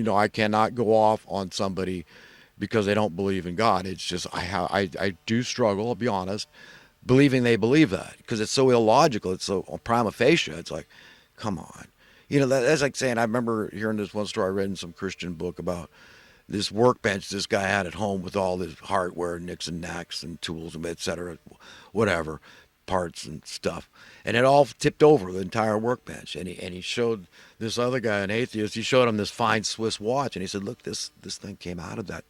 I cannot go off on somebody because they don't believe in God. It's just I do struggle. I'll be honest, believing they believe that because it's so illogical. It's so prima facie. It's like, come on. That's like saying I remember hearing this one story I read in some Christian book about this workbench this guy had at home with all this hardware, nicks and knacks and tools and et cetera, whatever, parts and stuff. And it all tipped over the entire workbench. And he showed this other guy, an atheist, he showed him this fine Swiss watch. And he said, look, this thing came out of that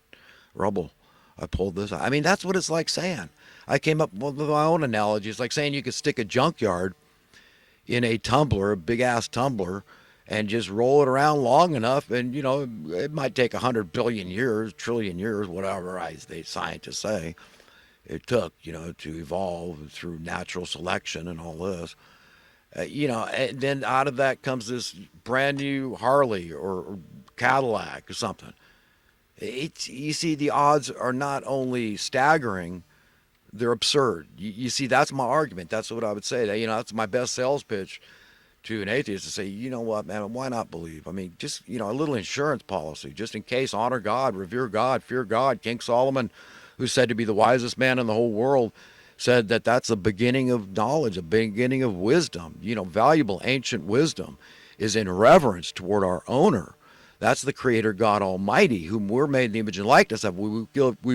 rubble. I pulled this out. I mean, that's what it's like saying. I came up with my own analogy. It's like saying you could stick a junkyard in a tumbler, a big ass tumbler, and just roll it around long enough, and it might take 100 billion years, trillion years, whatever they scientists say it took, to evolve through natural selection and all this. And then out of that comes this brand new Harley or Cadillac or something. You see, the odds are not only staggering, they're absurd. You see, that's my argument. That's what I would say. That's my best sales pitch to an atheist to say, you know what, man, why not believe? I mean, just, a little insurance policy, just in case, honor God, revere God, fear God. King Solomon, who's said to be the wisest man in the whole world, said that that's the beginning of knowledge, a beginning of wisdom. Valuable ancient wisdom is in reverence toward our owner. That's the Creator God Almighty, whom we're made in the image and likeness of. We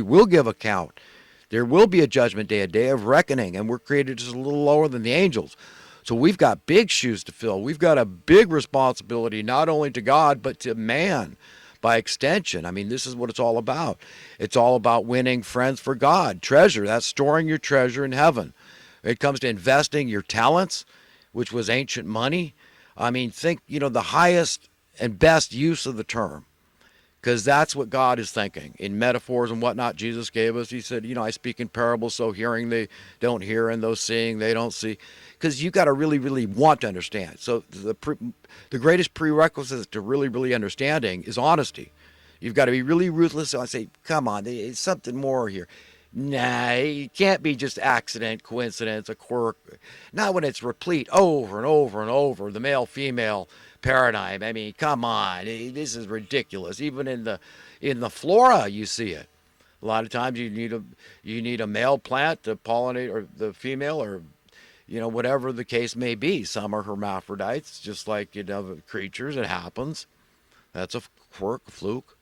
will give account. There will be a judgment day, a day of reckoning, and we're created just a little lower than the angels. So we've got big shoes to fill. We've got a big responsibility, not only to God, but to man by extension. I mean, this is what it's all about. It's all about winning friends for God. Treasure, that's storing your treasure in heaven. When it comes to investing your talents, which was ancient money, I mean, think, the highest and best use of the term, because that's what God is thinking. In metaphors and whatnot Jesus gave us, he said, I speak in parables, so hearing they don't hear, and those seeing they don't see. Because you got to really, really want to understand. So the greatest prerequisite to really, really understanding is honesty. You've got to be really ruthless and say, come on, there's something more here. Nah, it can't be just accident, coincidence, a quirk. Not when it's replete over and over and over, the male-female paradigm. I mean, come on, this is ridiculous. Even in the flora, you see it. A lot of times you need a male plant to pollinate, or the female, or whatever the case may be. Some are hermaphrodites, just like creatures. It happens. That's a quirk, a fluke.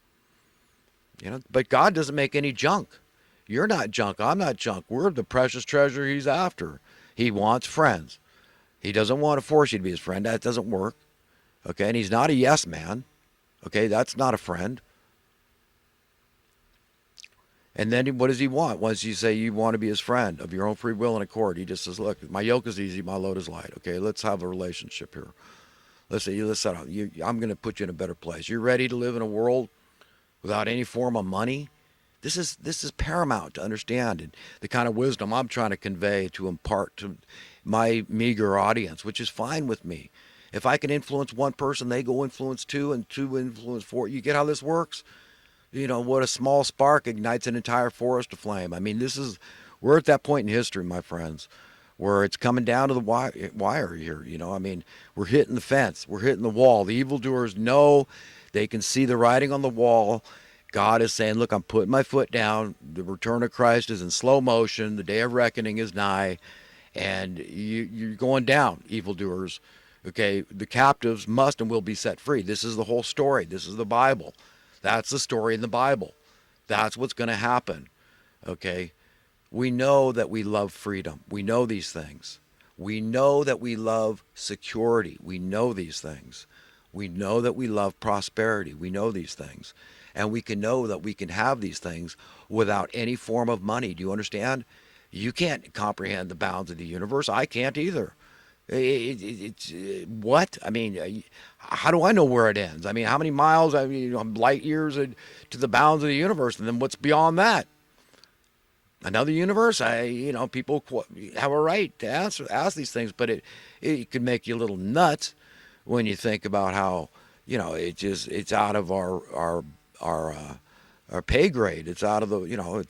But God doesn't make any junk. You're not junk. I'm not junk. We're the precious treasure He's after. He wants friends. He doesn't want to force you to be His friend. That doesn't work. Okay, and He's not a yes man. Okay, that's not a friend. And then what does He want? Once you say you want to be His friend of your own free will and accord, He just says, look, my yoke is easy, my load is light. Okay, let's have a relationship here. Let's settle. I'm going to put you in a better place. You're ready to live in a world without any form of money? This is paramount to understand, and the kind of wisdom I'm trying to convey, to impart to my meager audience, which is fine with me. If I can influence one person, they go influence two, and two influence four. You get how this works? What a small spark ignites an entire forest aflame. I mean, we're at that point in history, my friends, where it's coming down to the wire here. I mean, we're hitting the fence. We're hitting the wall. The evildoers know, they can see the writing on the wall. God is saying, look, I'm putting my foot down. The return of Christ is in slow motion. The day of reckoning is nigh. And you're going down, evildoers. Okay, the captives must and will be set free. This is the whole story. This is the Bible. That's the story in the Bible. That's what's going to happen. Okay, we know that we love freedom. We know these things. We know that we love security. We know these things. We know that we love prosperity. We know these things. And we can know that we can have these things without any form of money. Do you understand? You can't comprehend the bounds of the universe. I can't either. It's what? I mean, how do I know where it ends? I mean, how many miles, light years to the bounds of the universe? And then what's beyond that? Another universe? People have a right to ask these things, but it can make you a little nuts when you think about how, it's out of our pay grade. It's out of the.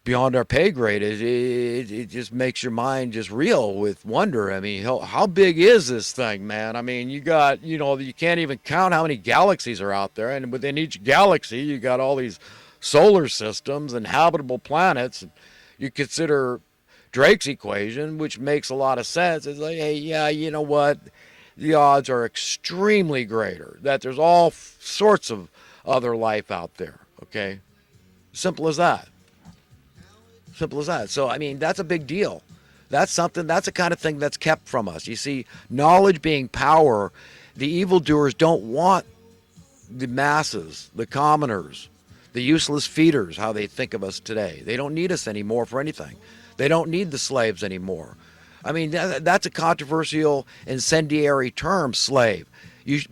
beyond our pay grade. It just makes your mind just reel with wonder. I mean, how big is this thing, man? I mean, you got, you can't even count how many galaxies are out there. And within each galaxy, you got all these solar systems and habitable planets. You consider Drake's equation, which makes a lot of sense. It's like, hey, yeah, you know what? The odds are extremely greater that there's all sorts of other life out there, okay? Simple as that. Simple as that. So, I mean, that's a big deal. That's the kind of thing that's kept from us. You see, knowledge being power, the evildoers don't want the masses, the commoners, the useless feeders, how they think of us today. They don't need us anymore for anything. They don't need the slaves anymore. I mean, that's a controversial, incendiary term, slave.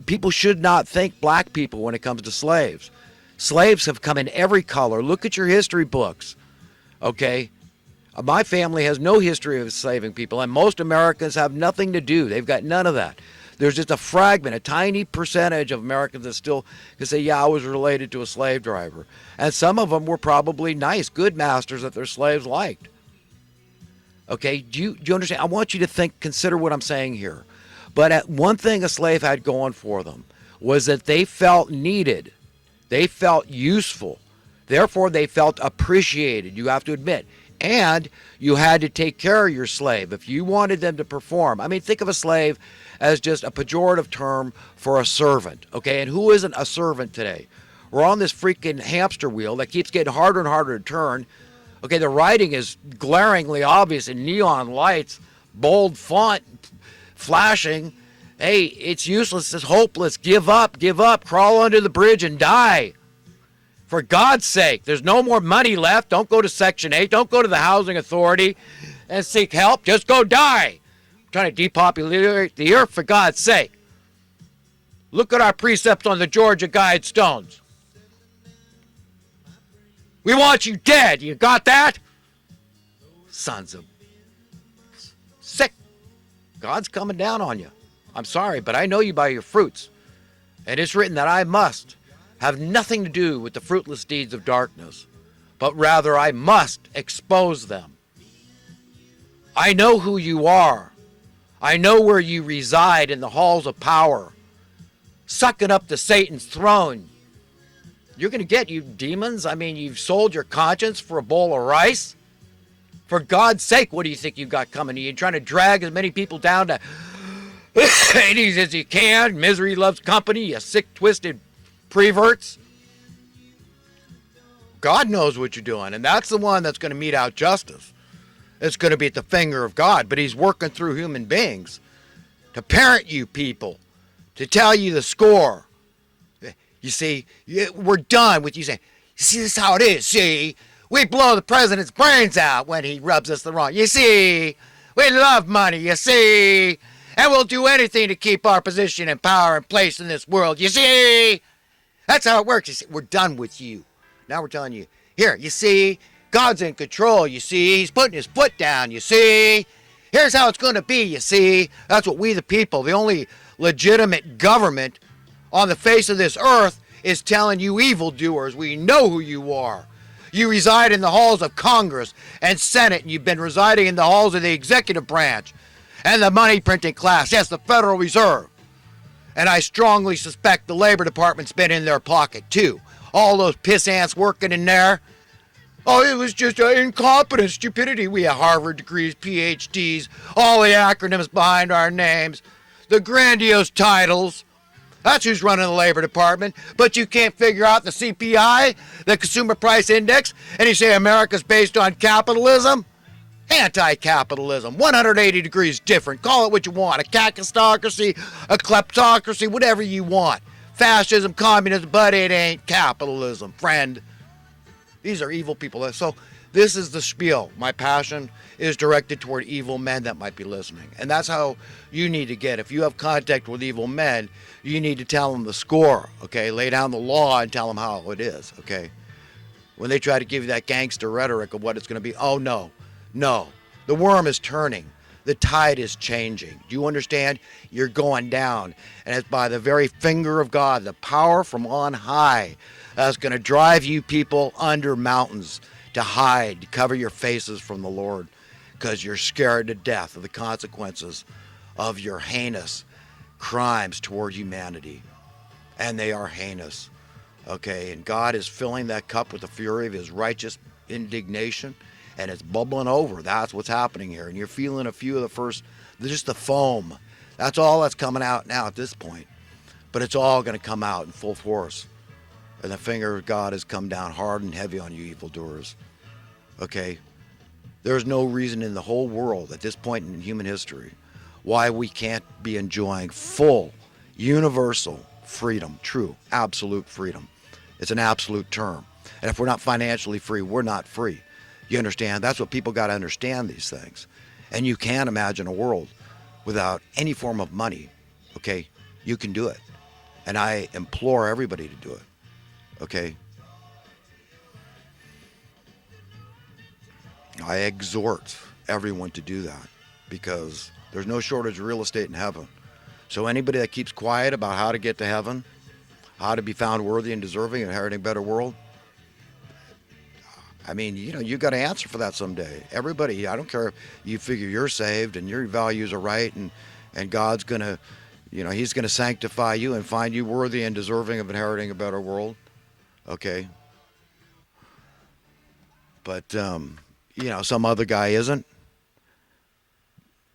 People should not think black people when it comes to slaves. Slaves have come in every color. Look at your history books. Okay, my family has no history of enslaving people, and most Americans have nothing to do. They've got none of that. There's just a fragment, a tiny percentage of Americans that still can say, yeah, I was related to a slave driver. And some of them were probably nice, good masters that their slaves liked. Okay, do you understand? I want you to consider what I'm saying here. But one thing a slave had going for them was that they felt needed. They felt useful. Therefore, they felt appreciated, you have to admit. And you had to take care of your slave if you wanted them to perform. I mean, think of a slave as just a pejorative term for a servant, okay? And who isn't a servant today? We're on this freaking hamster wheel that keeps getting harder and harder to turn. Okay, the writing is glaringly obvious in neon lights, bold font, flashing. Hey, it's useless, it's hopeless, give up, crawl under the bridge and die. For God's sake, there's no more money left. Don't go to Section 8. Don't go to the Housing Authority and seek help. Just go die. I'm trying to depopulate the earth, for God's sake. Look at our precepts on the Georgia Guidestones. We want you dead. You got that? Sons of sick. God's coming down on you. I'm sorry, but I know you by your fruits. And it's written that I must have nothing to do with the fruitless deeds of darkness, but rather I must expose them. I know who you are. I know where you reside in the halls of power, sucking up to Satan's throne. You're going to get, you demons. I mean, you've sold your conscience for a bowl of rice. For God's sake, what do you think you've got coming? You're trying to drag as many people down to Hades as you can. Misery loves company, you sick, twisted preverts. God knows what you're doing, and that's the one that's going to mete out justice. It's going to be at the finger of God, but he's working through human beings to parent you people, to tell you the score. You see, we're done with you saying, see, this is how it is, see? We blow the president's brains out when he rubs us the wrong. You see, we love money, you see? And we'll do anything to keep our position and power and place in this world, you see? That's how it works. You see, we're done with you. Now we're telling you, here, you see, God's in control, you see? He's putting his foot down, you see? Here's how it's going to be, you see? That's what we the people, the only legitimate government on the face of this earth, is telling you evildoers. We know who you are. You reside in the halls of Congress and Senate, and you've been residing in the halls of the executive branch and the money printing class. Yes, the Federal Reserve. And I strongly suspect the Labor Department's been in their pocket, too. All those piss ants working in there. Oh, it was just incompetence, stupidity. We have Harvard degrees, PhDs, all the acronyms behind our names, the grandiose titles. That's who's running the Labor Department. But you can't figure out the CPI, the Consumer Price Index, and you say America's based on capitalism? Anti-capitalism, 180 degrees different. Call it what you want, a kakistocracy, a kleptocracy, whatever you want. Fascism, communism, but it ain't capitalism, friend. These are evil people. So this is the spiel. My passion is directed toward evil men that might be listening. And that's how you need to get. If you have contact with evil men, you need to tell them the score, okay? Lay down the law and tell them how it is, okay? When they try to give you that gangster rhetoric of what it's going to be, oh, no. No, the worm is turning. The tide is changing. Do you understand? You're going down. And it's by the very finger of God, the power from on high, that's going to drive you people under mountains, to hide, to cover your faces from the Lord, because you're scared to death of the consequences of your heinous crimes toward humanity. And they are heinous. Okay, and God is filling that cup with the fury of his righteous indignation, and it's bubbling over. That's what's happening here. And you're feeling a few of the first, just the foam. That's all that's coming out now at this point. But it's all going to come out in full force. And the finger of God has come down hard and heavy on you evildoers. Okay? There's no reason in the whole world at this point in human history why we can't be enjoying full, universal freedom, true, absolute freedom. It's an absolute term. And if we're not financially free, we're not free. You understand? That's what people got to understand, these things. And you can imagine a world without any form of money. Okay? You can do it. And I implore everybody to do it. Okay? I exhort everyone to do that, because there's no shortage of real estate in heaven. So anybody that keeps quiet about how to get to heaven, how to be found worthy and deserving and inheriting a better world, I mean, you got to answer for that someday. Everybody, I don't care if you figure you're saved and your values are right, and God's going to, he's going to sanctify you and find you worthy and deserving of inheriting a better world. Okay? But, some other guy isn't.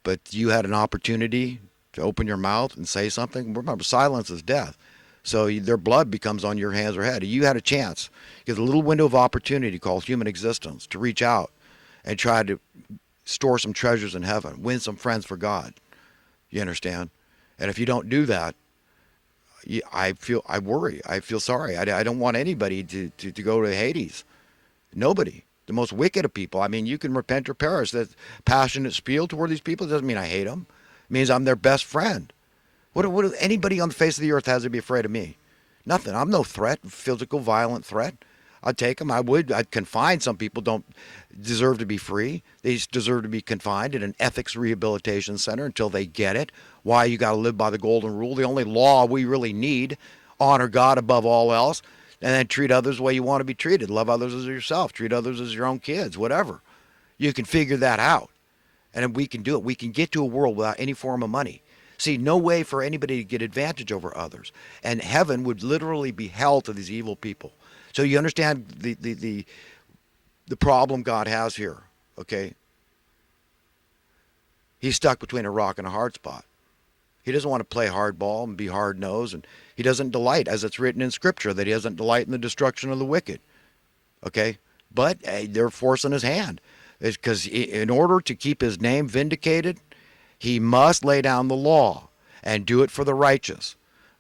But you had an opportunity to open your mouth and say something. Remember, silence is death. So their blood becomes on your hands or head. You had a chance. You get a little window of opportunity called human existence to reach out and try to store some treasures in heaven, win some friends for God. You understand? And if you don't do that, I worry. I feel sorry. I don't want anybody to go to Hades. Nobody. The most wicked of people. I mean, you can repent or perish. That passionate spiel toward these people doesn't mean I hate them. It means I'm their best friend. What anybody on the face of the earth has to be afraid of me? Nothing. I'm no threat, physical, violent threat. I'd take them. I'd confine. Some people don't deserve to be free. They deserve to be confined in an ethics rehabilitation center until they get it. Why you got to live by the golden rule. The only law we really need, honor God above all else, and then treat others the way you want to be treated. Love others as yourself. Treat others as your own kids, whatever. You can figure that out. And we can do it. We can get to a world without any form of money. See, no way for anybody to get advantage over others. And heaven would literally be hell to these evil people. So you understand the problem God has here, okay? He's stuck between a rock and a hard spot. He doesn't want to play hardball and be hard-nosed, and he doesn't delight, as it's written in Scripture, that he doesn't delight in the destruction of the wicked, okay? But they're forcing his hand. It's because in order to keep his name vindicated, he must lay down the law and do it for the righteous,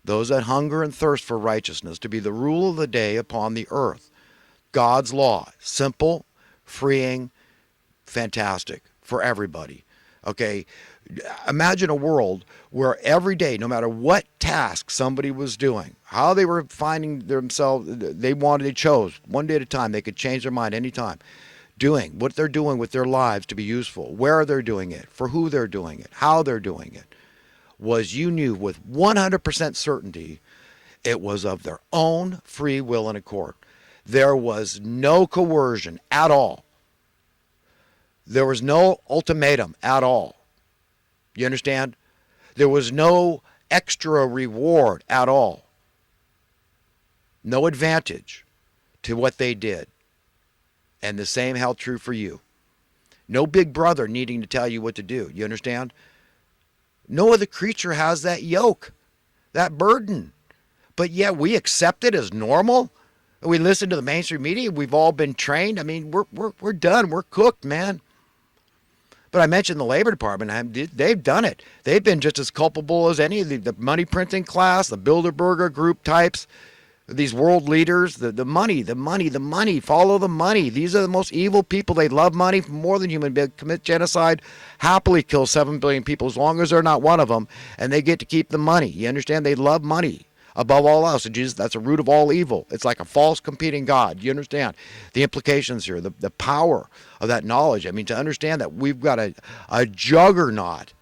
those that hunger and thirst for righteousness, to be the rule of the day upon the earth. God's law, simple, freeing, fantastic for everybody. Okay, imagine a world where every day, no matter what task somebody was doing, how they were finding themselves, they chose, one day at a time, they could change their mind anytime. Doing what they're doing with their lives to be useful, where they're doing it, for who they're doing it, how they're doing it, was you knew with 100% certainty it was of their own free will and accord. There was no coercion at all. There was no ultimatum at all. You understand? There was no extra reward at all. No advantage to what they did. And the same held true for you. No big brother needing to tell you what to do. You understand? No other creature has that yoke, that burden. But yet we accept it as normal. We listen to the mainstream media. We've all been trained. I mean, we're done. We're cooked, man. But I mentioned the Labor Department. They've done it. They've been just as culpable as any of the money printing class, the Bilderberger group types, these world leaders, the money, follow the money. These are the most evil people. They love money more than human beings, commit genocide, happily kill 7 billion people as long as they're not one of them, and they get to keep the money. You understand? They love money above all else. And Jesus, that's a root of all evil. It's like a false competing God. You understand the implications here, the power of that knowledge. I mean, to understand that we've got a juggernaut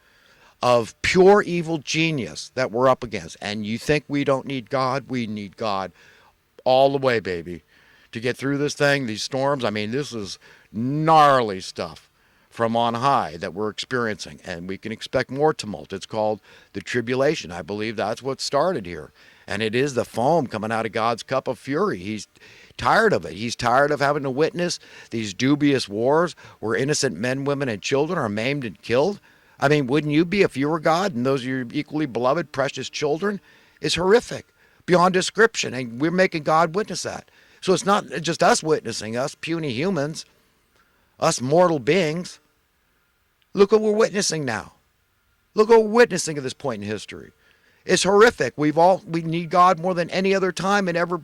of pure evil genius that we're up against. And you think we don't need God? We need God all the way, baby. to get through this thing, these storms. I mean, this is gnarly stuff from on high that we're experiencing, and we can expect more tumult. It's called the tribulation. I believe that's what started here. And it is the foam coming out of God's cup of fury. He's tired of it. He's tired of having to witness these dubious wars where innocent men, women, and children are maimed and killed. I mean, wouldn't you be if you were God and those are your equally beloved, precious children? It's horrific beyond description, and we're making God witness that. So it's not just us witnessing, us puny humans, us mortal beings. Look what we're witnessing now. Look what we're witnessing at this point in history. It's horrific. We need God more than any other time in ever